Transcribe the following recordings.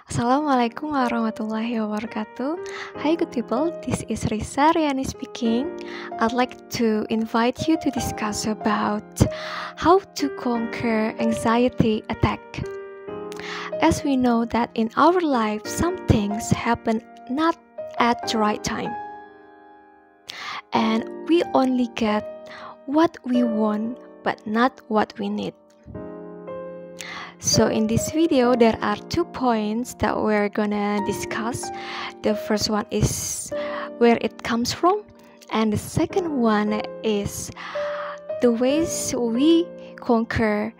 Assalamualaikum warahmatullahi wabarakatuh. Hi good people, this is Risa Riani speaking. I'd like to invite you to discuss about how to conquer anxiety attack. As we know that in our life some things happen not at the right time. And we only get what we want but not what we need. So in this video there are 2 points that we're gonna discuss. The first one is where it comes from, and the second one is the ways we conquer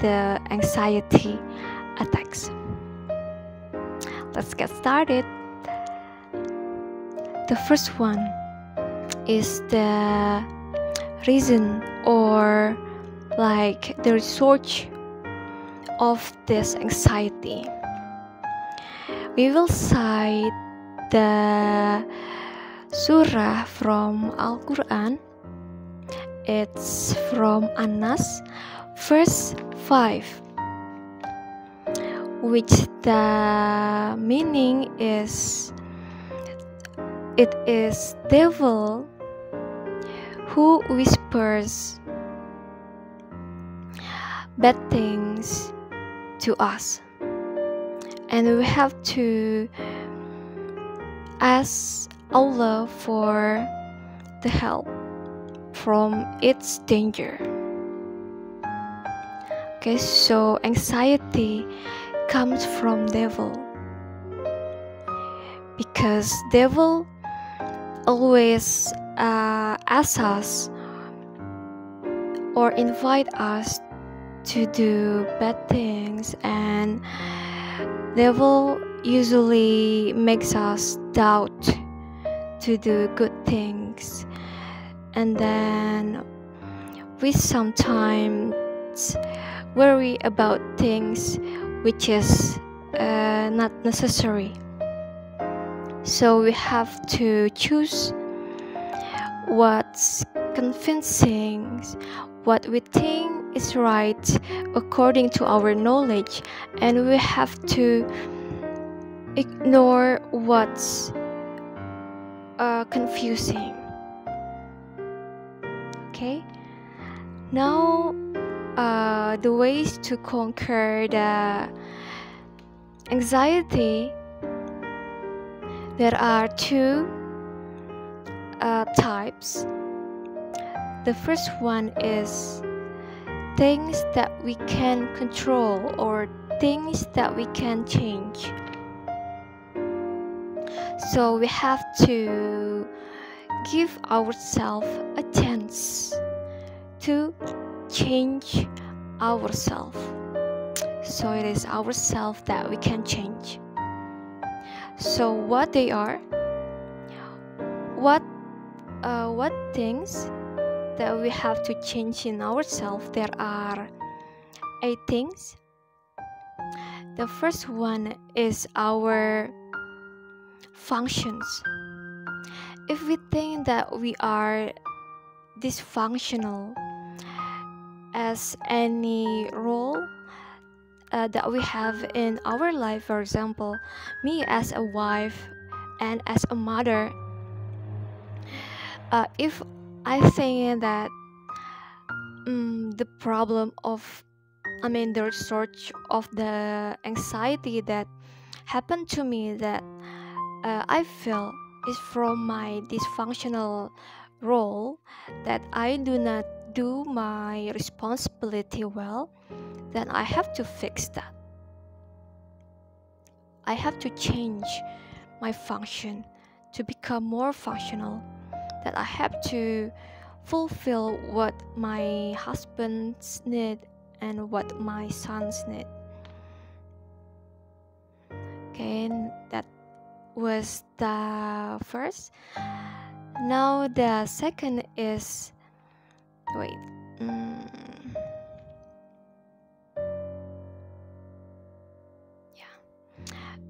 the anxiety attacks. Let's get started. The first one is the reason or like the research of this anxiety. We will cite the surah from Al-Quran. It's from Anas, verse 5, which the meaning is, it is devil who whispers bad things to us, and we have to ask Allah for the help from its danger. Okay, so anxiety comes from devil, because devil always asks us or invite us to do bad things, and devil usually makes us doubt to do good things, and then we sometimes worry about things which is not necessary. So we have to choose what's convincing, what we think is right according to our knowledge, and we have to ignore what's confusing. Okay, now the ways to conquer the anxiety, there are 2 types. The first one is things that we can control or things that we can change. So we have to give ourselves a chance to change ourselves. So it is ourselves that we can change. So what they are, what things that we have to change in ourselves, there are 8 things. The first one is our functions. If we think that we are dysfunctional as any role that we have in our life, for example, me as a wife and as a mother, if I think that the problem of, the research of the anxiety that happened to me, that I feel is from my dysfunctional role, that I do not do my responsibility well, then I have to fix that. I have to change my function to become more functional, that I have to fulfill what my husbands need and what my sons need. Okay, that was the first. Now the second is,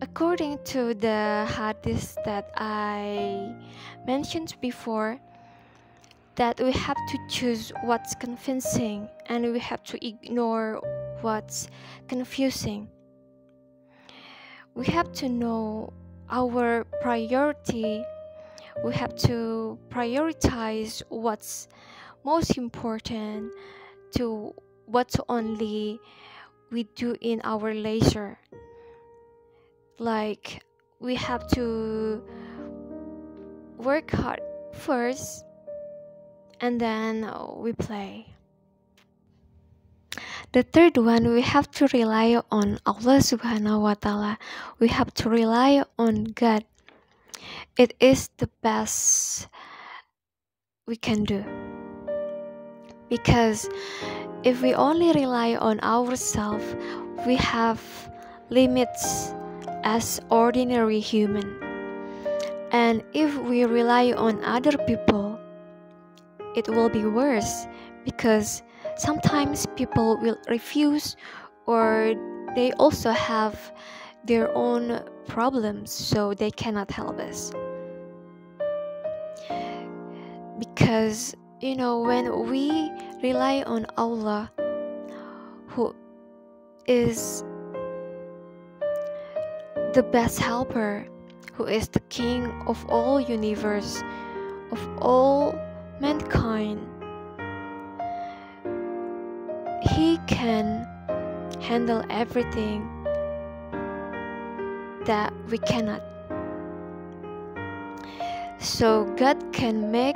according to the hadith that I mentioned before, that we have to choose what's convincing and we have to ignore what's confusing. we have to know our priority. We have to prioritize what's most important to what only we do in our leisure. Like, we have to work hard first and then we play. The third one, we have to rely on Allah subhanahu wa ta'ala. We have to rely on God. It is the best we can do. Because if we only rely on ourselves, we have limits as ordinary human. And if we rely on other people, it will be worse, because sometimes people will refuse, or they also have their own problems, so they cannot help us. Because when we rely on Allah, who is the best helper, who is the King of all universe, of all mankind, He can handle everything that we cannot. So God can make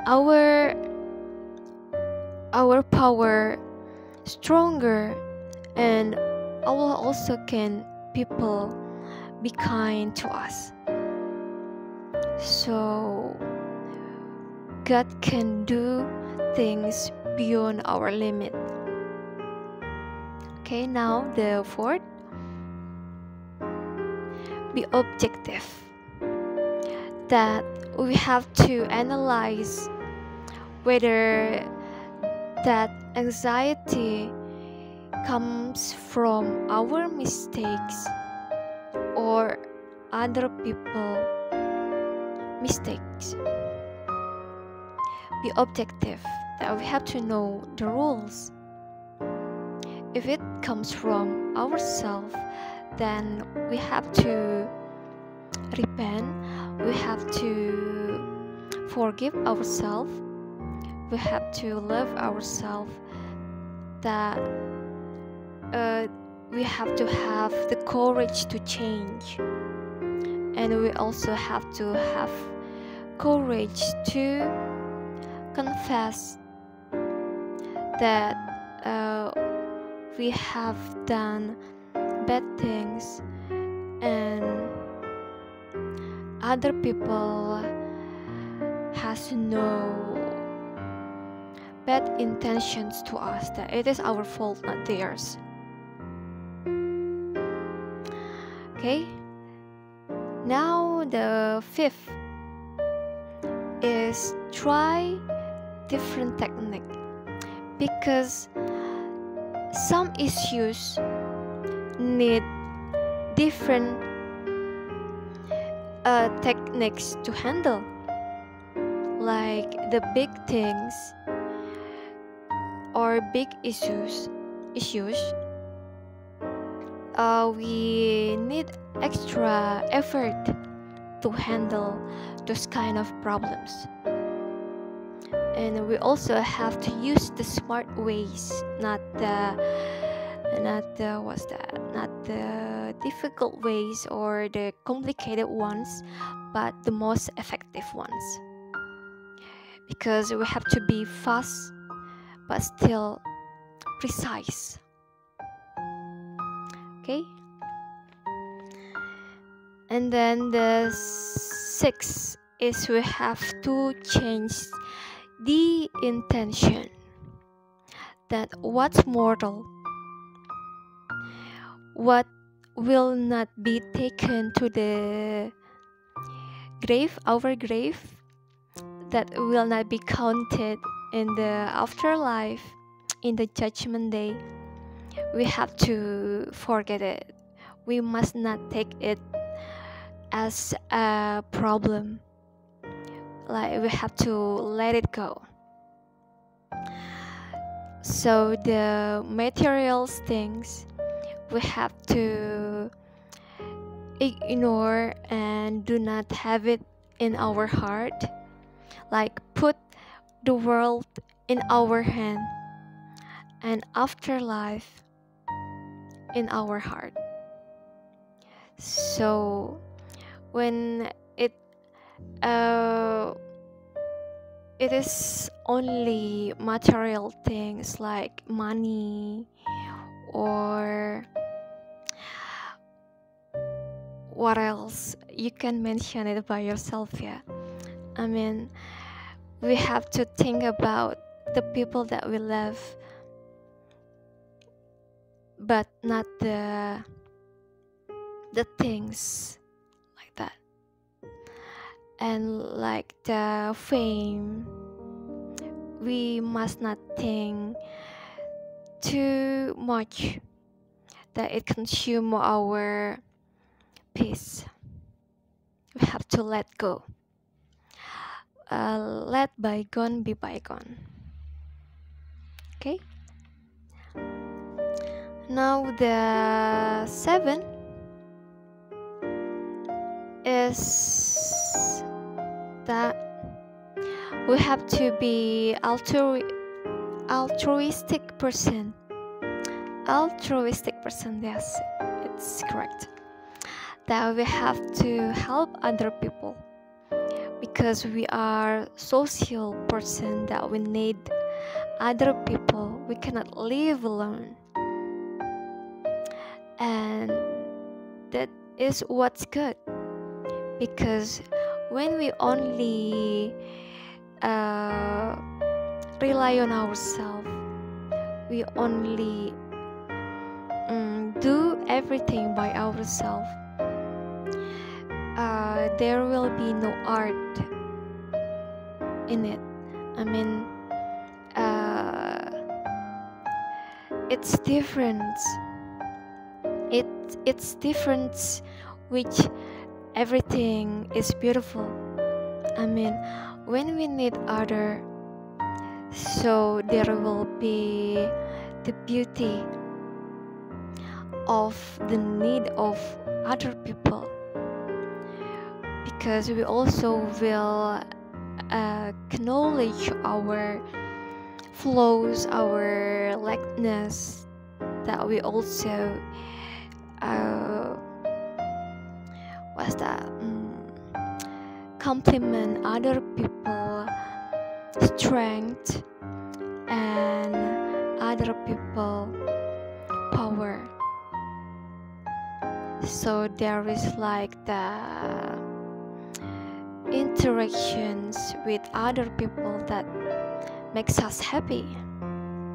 our power stronger, and Allah also can people be kind to us. So God can do things beyond our limit. Okay, now the fourth, be objective. That we have to analyze whether that anxiety comes from our mistakes or other people's mistakes. Be objective, that we have to know the rules. If it comes from ourselves, then we have to repent, we have to forgive ourselves, we have to love ourselves, that we have to have the courage to change, and we also have to have courage to confess that we have done bad things and other people has no bad intentions to us, that it is our fault, not theirs. Okay, now the fifth is try different technique, because some issues need different techniques to handle. Like the big things or big issues, we need extra effort to handle those kind of problems. And we also have to use the smart ways, not the difficult ways or the complicated ones, but the most effective ones. Because we have to be fast but still precise. Okay? And then the sixth is we have to change the intention, that what's mortal, what will not be taken to the grave, our grave, that will not be counted in the afterlife, in the judgment day, we have to forget it. We must not take it as a problem. Like, we have to let it go. So the material things we have to ignore and do not have it in our heart, like put the world in our hand and afterlife in our heart. So when it is only material things like money or what else, you can mention it by yourself. Yeah, I mean, we have to think about the people that we love, but not the things like that. And like the fame, we must not think too much that it consumes our peace. We have to let go. Let bygone be bygone. Okay. Now the 7 is that we have to be altruistic person. Yes, it's correct. That we have to help other people because we are social person, that we need other people. We cannot live alone, and that is what's good, because when we only rely on ourselves, we only do everything by ourselves, there will be no art in it. I mean, it's different. It's different, which everything is beautiful. I mean, when we need other, so there will be the beauty of the need of other people, because we also will acknowledge our flaws, our lackness, that we also compliment other people strength and other people power. So there is like the interactions with other people that makes us happy,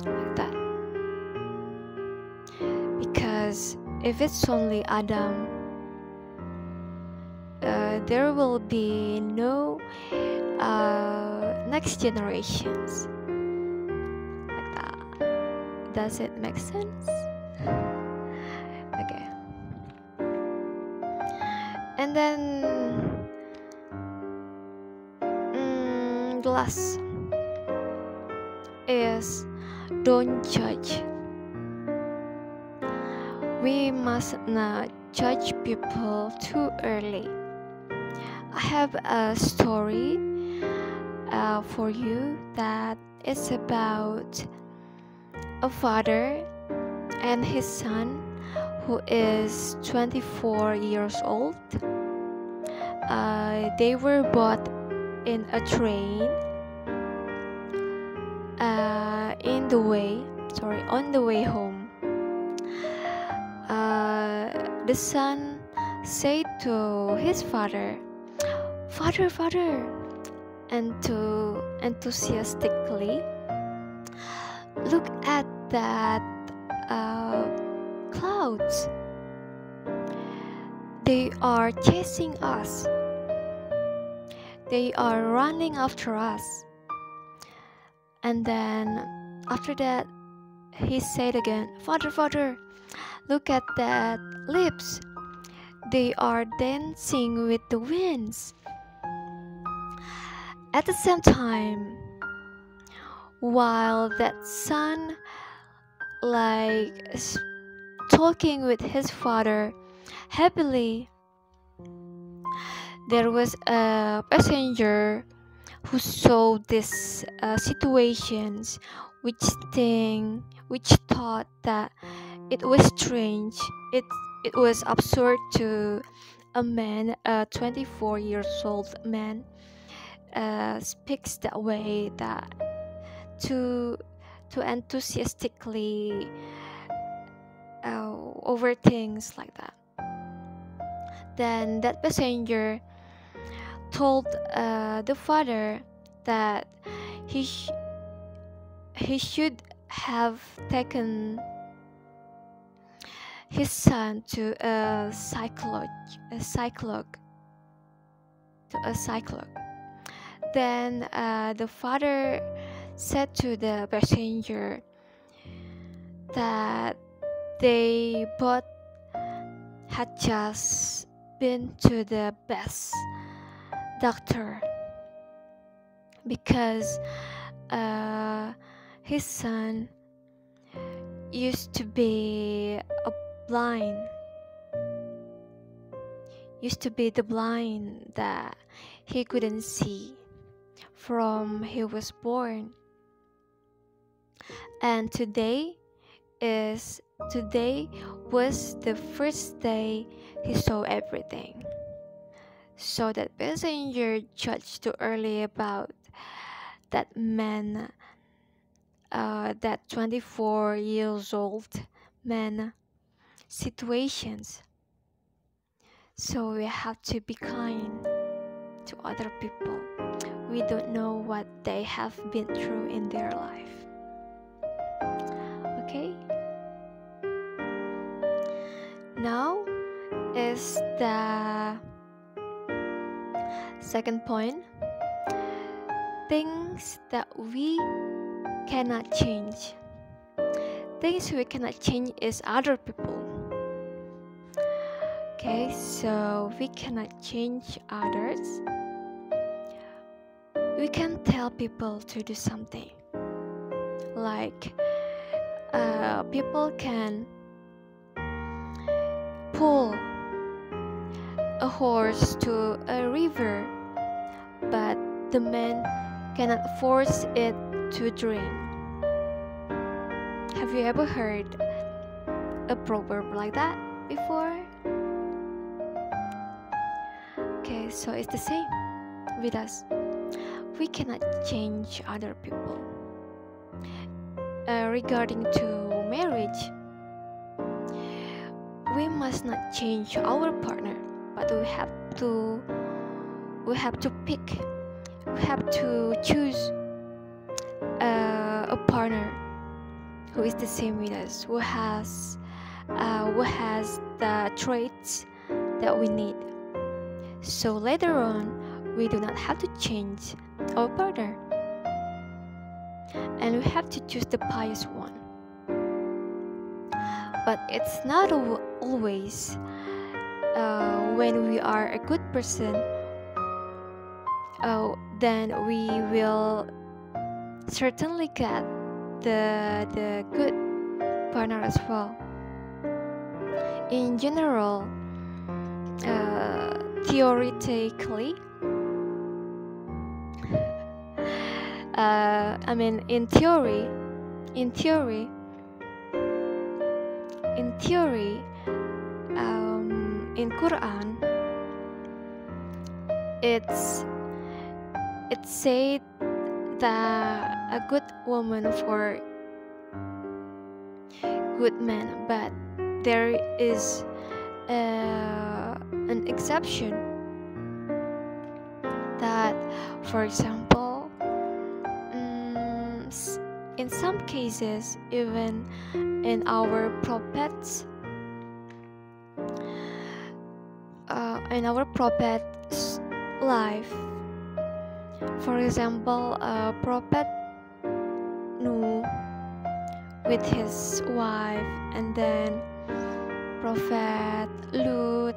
like that. Because if it's only Adam, there will be no next generations, like that. Does it make sense? Okay. And then the last is don't judge. We must not judge people too early. I have a story for you that is about a father and his son who is 24 years old. They were both in a train on the way home. The son said to his father, Father, and to enthusiastically, look at that clouds. They are chasing us. They are running after us. And then after that, he said again, Father, look at that lips. They are dancing with the winds. At the same time, while that son told talking with his father happily, there was a passenger who saw these situations, which thought that it was strange. It was absurd to a man, a 24 years old man, speaks that way, that to enthusiastically over things like that. Then that passenger told the father that he should have taken his son to a psycholog. Then the father said to the passenger that they both had just been to the best doctor because his son used to be the blind that he couldn't see from he was born. And today was the first day he saw everything. So that passenger judged too early about that man, that 24 years old man situations. So we have to be kind to other people. We don't know what they have been through in their life. Okay? Now is the second point. Things that we cannot change. Things we cannot change is other people. Okay, so we cannot change others. We can tell people to do something. Like people can pull a horse to a river, but the man cannot force it to drink. Have you ever heard a proverb like that before? Okay, so it's the same with us. We cannot change other people. Regarding to marriage, we must not change our partner, but we have to pick. We have to choose a partner who is the same with us, who has the traits that we need. So later on, we do not have to change our partner, and we have to choose the pious one. But it's not always when we are a good person, then we will certainly get the good partner as well. In general, theoretically, in theory, in Quran, it said that a good woman for good man, but there is an exception that, for example, in some cases, even in our prophet's life, for example, Prophet Nuh with his wife, and then Prophet Lut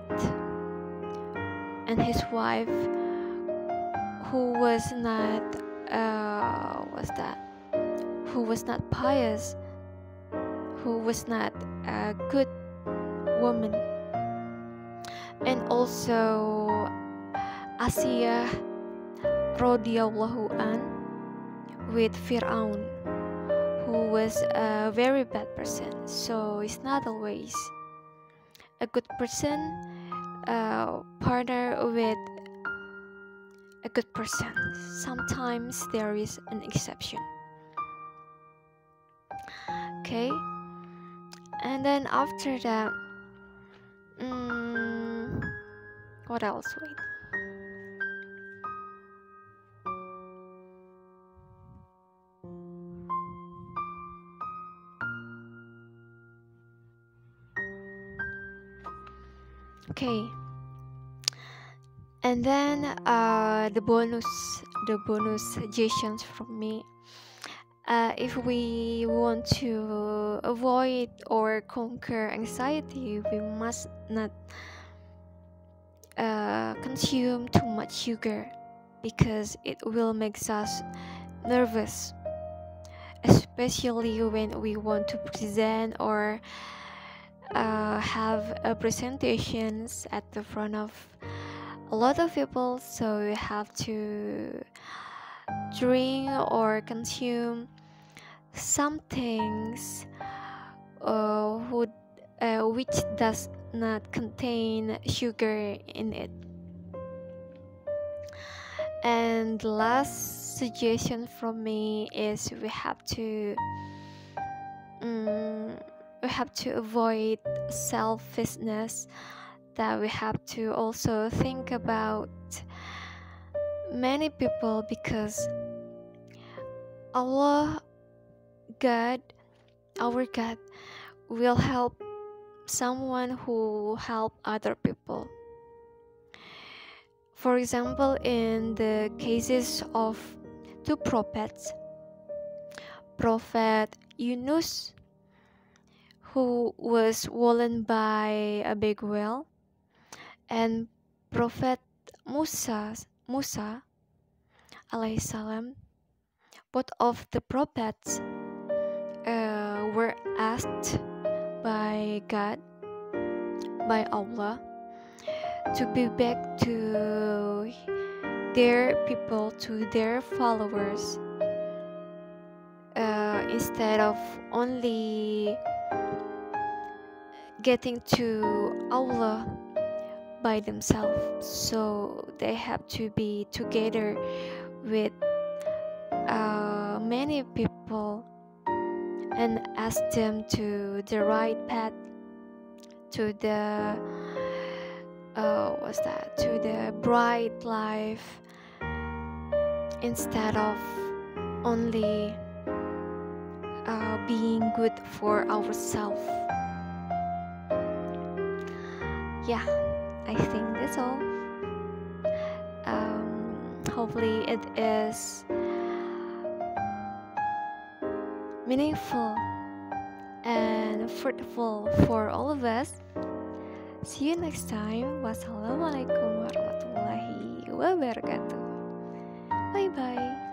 and his wife, who was not who was not pious, who was not good woman. And also Asiyah Radhiyallahu anhu with Fir'aun, who was a very bad person. So it's not always a good person partner with a good person. Sometimes there is an exception. Okay, and then after that, what else? Wait. Okay, and then the bonus suggestions from me. If we want to avoid or conquer anxiety, we must not consume too much sugar, because it will make us nervous, especially when we want to present or have presentations at the front of a lot of people. So you have to drink or consume some things which does not contain sugar in it. And the last suggestion from me is we have to avoid selfishness, that we have to also think about many people, because Allah, God, our God, will help someone who help other people. For example, in the cases of two prophets, Prophet Yunus, who was swollen by a big whale, and Prophet Musa, alaihi, sallam. Both of the prophets were asked by God, by Allah, to be back to their people, to their followers, instead of only getting to Allah by themselves. So they have to be together with many people and ask them to the right path, to the to the bright life, instead of only being good for ourselves. Yeah, I think that's all. Hopefully it is meaningful and fruitful for all of us. See you next time. Wassalamualaikum warahmatullahi wabarakatuh. Bye bye.